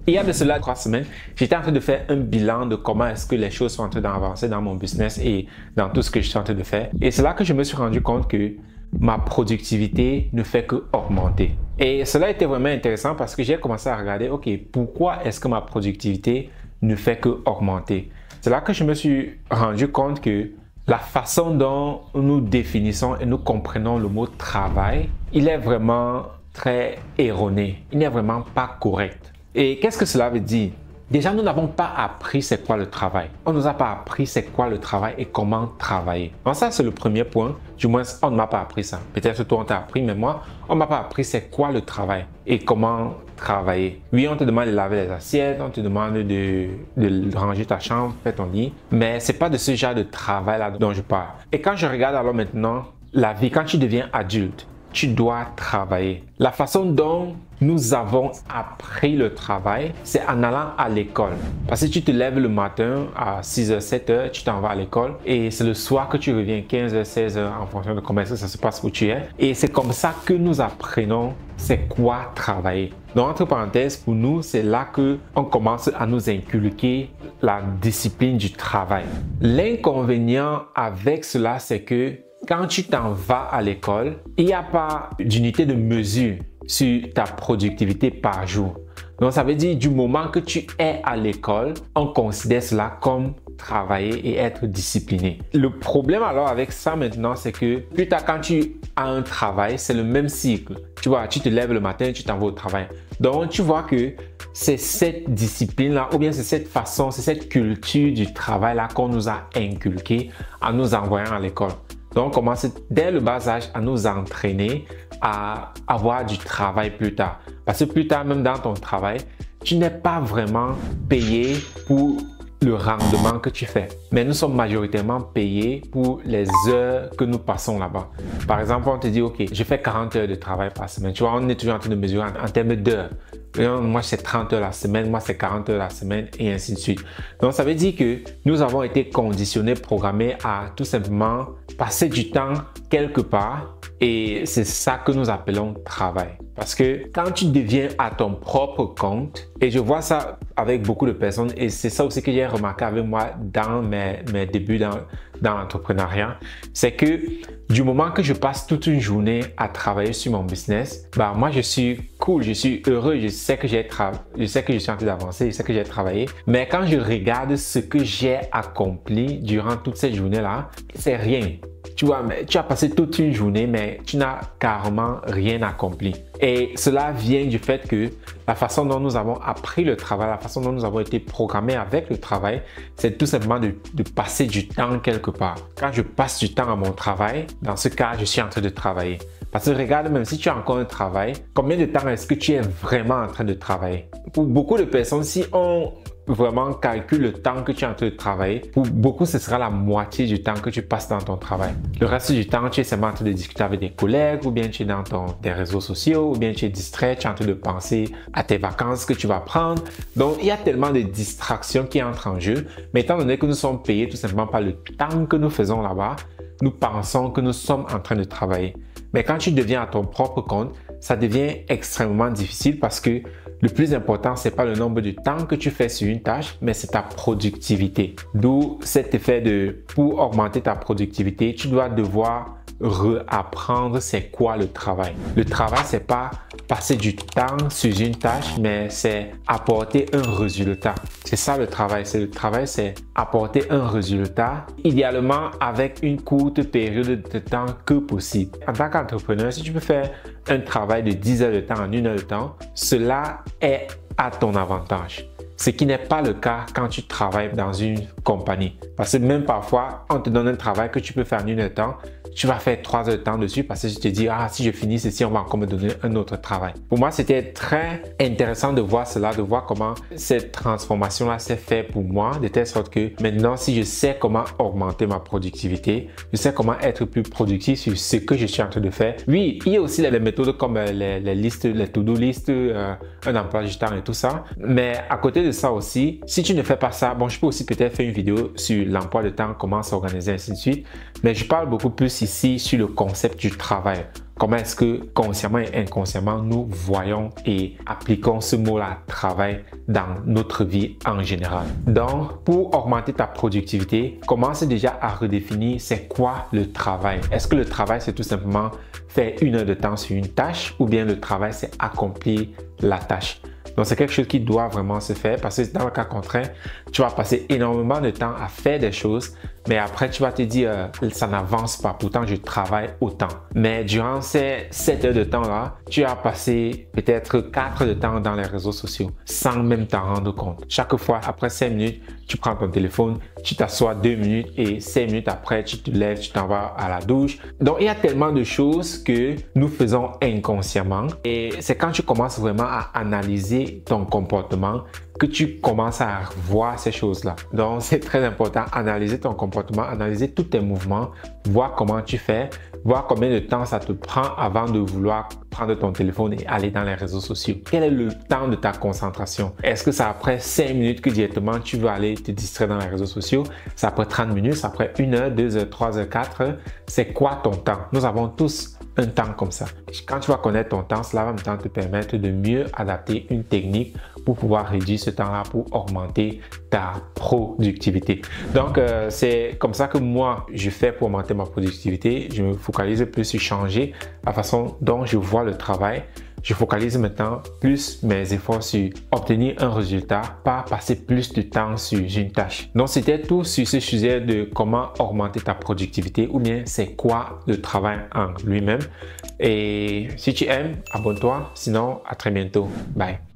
Il y a de cela 3 semaines, j'étais en train de faire un bilan de comment est-ce que les choses sont en train d'avancer dans mon business et dans tout ce que je suis en train de faire. Et c'est là que je me suis rendu compte que ma productivité ne fait que augmenter. Et cela était vraiment intéressant parce que j'ai commencé à regarder, OK, pourquoi est-ce que ma productivité ne fait que augmenter? C'est là que je me suis rendu compte que la façon dont nous définissons et nous comprenons le mot travail, il est vraiment très erroné. Il n'est vraiment pas correct. Et qu'est-ce que cela veut dire? Déjà, nous n'avons pas appris c'est quoi le travail. On ne nous a pas appris c'est quoi le travail et comment travailler. Donc ça, c'est le premier point. Du moins, on ne m'a pas appris ça. Peut-être toi, on t'a appris, mais moi, on ne m'a pas appris c'est quoi le travail et comment travailler. Oui, on te demande de laver les assiettes, on te demande de ranger ta chambre, faire ton lit, mais ce n'est pas de ce genre de travail-là dont je parle. Et quand je regarde alors maintenant la vie, quand tu deviens adulte, tu dois travailler. La façon dont nous avons appris le travail, c'est en allant à l'école. Parce que tu te lèves le matin à 6h, 7h, tu t'en vas à l'école et c'est le soir que tu reviens 15h, 16h en fonction de comment est-ce que ça se passe où tu es. Et c'est comme ça que nous apprenons c'est quoi travailler. Donc, entre parenthèses, pour nous, c'est là qu'on commence à nous inculquer la discipline du travail. L'inconvénient avec cela, c'est que quand tu t'en vas à l'école, il n'y a pas d'unité de mesure sur ta productivité par jour. Donc, ça veut dire du moment que tu es à l'école, on considère cela comme travailler et être discipliné. Le problème alors avec ça maintenant, c'est que plus tard quand tu as un travail, c'est le même cycle. Tu vois, tu te lèves le matin, tu t'en vas au travail. Donc, tu vois que c'est cette discipline-là, ou bien c'est cette façon, c'est cette culture du travail-là qu'on nous a inculqué en nous envoyant à l'école. Donc, on commence dès le bas âge à nous entraîner à avoir du travail plus tard. Parce que plus tard, même dans ton travail, tu n'es pas vraiment payé pour le rendement que tu fais. Mais nous sommes majoritairement payés pour les heures que nous passons là-bas. Par exemple, on te dit, OK, je fais 40 heures de travail par semaine. Tu vois, on est toujours en train de mesurer en termes d'heures. Moi, c'est 30 heures la semaine, moi, c'est 40 heures la semaine et ainsi de suite. Donc, ça veut dire que nous avons été conditionnés, programmés à tout simplement passer du temps quelque part et c'est ça que nous appelons travail. Parce que quand tu deviens à ton propre compte, et je vois ça avec beaucoup de personnes et c'est ça aussi que j'ai remarqué avec moi dans mes débuts dans l'entrepreneuriat, c'est que du moment que je passe toute une journée à travailler sur mon business, bah moi je suis cool, je suis heureux, je sais que je suis en train d'avancer, je sais que j'ai travaillé. Mais quand je regarde ce que j'ai accompli durant toute cette journée-là, c'est rien. Tu vois, tu as passé toute une journée, mais tu n'as carrément rien accompli. Et cela vient du fait que la façon dont nous avons appris le travail, la façon dont nous avons été programmés avec le travail, c'est tout simplement de passer du temps quelque part. Quand je passe du temps à mon travail, dans ce cas, je suis en train de travailler. Parce que regarde, même si tu as encore un travail, combien de temps est-ce que tu es vraiment en train de travailler? Pour beaucoup de personnes, si on vraiment calcule le temps que tu es en train de travailler, pour beaucoup, ce sera la moitié du temps que tu passes dans ton travail. Le reste du temps, tu es seulement en train de discuter avec des collègues, ou bien tu es dans tes réseaux sociaux, ou bien tu es distrait, tu es en train de penser à tes vacances que tu vas prendre. Donc, il y a tellement de distractions qui entrent en jeu, mais étant donné que nous sommes payés tout simplement par le temps que nous faisons là-bas, nous pensons que nous sommes en train de travailler. Mais quand tu deviens à ton propre compte, ça devient extrêmement difficile parce que le plus important, c'est pas le nombre de temps que tu fais sur une tâche, mais c'est ta productivité. D'où cet effet pour augmenter ta productivité, tu dois devoir réapprendre c'est quoi le travail. Le travail, c'est pas passer du temps sur une tâche, mais c'est apporter un résultat. C'est ça le travail. Le travail, c'est apporter un résultat, idéalement avec une courte période de temps que possible. En tant qu'entrepreneur, si tu peux faire un travail de 10 heures de temps en 1 heure de temps, cela est à ton avantage. Ce qui n'est pas le cas quand tu travailles dans une compagnie. Parce que même parfois, on te donne un travail que tu peux faire en 1 heure de temps, tu vas faire 3 heures de temps dessus parce que tu te dis, ah, si je finis ceci, on va encore me donner un autre travail. Pour moi, c'était très intéressant de voir cela, de voir comment cette transformation-là s'est faite pour moi, de telle sorte que maintenant, si je sais comment augmenter ma productivité, je sais comment être plus productif sur ce que je suis en train de faire. Oui, il y a aussi les méthodes comme les listes, les to-do list, un emploi du temps et tout ça. Mais à côté de ça aussi, si tu ne fais pas ça, bon, je peux aussi peut-être faire une vidéo sur l'emploi de temps, comment s'organiser, ainsi de suite. Mais je parle beaucoup plus ici sur le concept du travail. Comment est-ce que consciemment et inconsciemment, nous voyons et appliquons ce mot-là, travail, dans notre vie en général. Donc, pour augmenter ta productivité, commence déjà à redéfinir c'est quoi le travail. Est-ce que le travail, c'est tout simplement faire 1 heure de temps sur une tâche ou bien le travail, c'est accomplir la tâche? Donc, c'est quelque chose qui doit vraiment se faire parce que dans le cas contraire, tu vas passer énormément de temps à faire des choses, mais après, tu vas te dire, ça n'avance pas, pourtant je travaille autant. Mais durant ces 7 heures de temps-là, tu as passé peut-être 4 heures de temps dans les réseaux sociaux sans même t'en rendre compte. Chaque fois, après 5 minutes, tu prends ton téléphone, tu t'assois 2 minutes et 5 minutes après, tu te lèves, tu t'en vas à la douche. Donc, il y a tellement de choses que nous faisons inconsciemment et c'est quand tu commences vraiment à analyser ton comportement que tu commences à voir ces choses-là. Donc, c'est très important, analyser ton comportement, analyser tous tes mouvements, voir comment tu fais, voir combien de temps ça te prend avant de vouloir prendre ton téléphone et aller dans les réseaux sociaux. Quel est le temps de ta concentration? Est-ce que c'est après 5 minutes que directement tu veux aller te distraire dans les réseaux sociaux? C'est après 30 minutes, c'est après 1 heure, 2 heures, 3 heures, 4 heures? C'est quoi ton temps? Nous avons tous un temps comme ça. Quand tu vas connaître ton temps, cela va maintenant te permettre de mieux adapter une technique pour pouvoir réduire ce temps-là, pour augmenter ta productivité. Donc, c'est comme ça que moi, je fais pour augmenter ma productivité. Je me focalise plus sur changer la façon dont je vois le travail. Je focalise maintenant plus mes efforts sur obtenir un résultat, pas passer plus de temps sur une tâche. Donc, c'était tout sur ce sujet de comment augmenter ta productivité ou bien c'est quoi le travail en lui-même. Et si tu aimes, abonne-toi. Sinon, à très bientôt. Bye.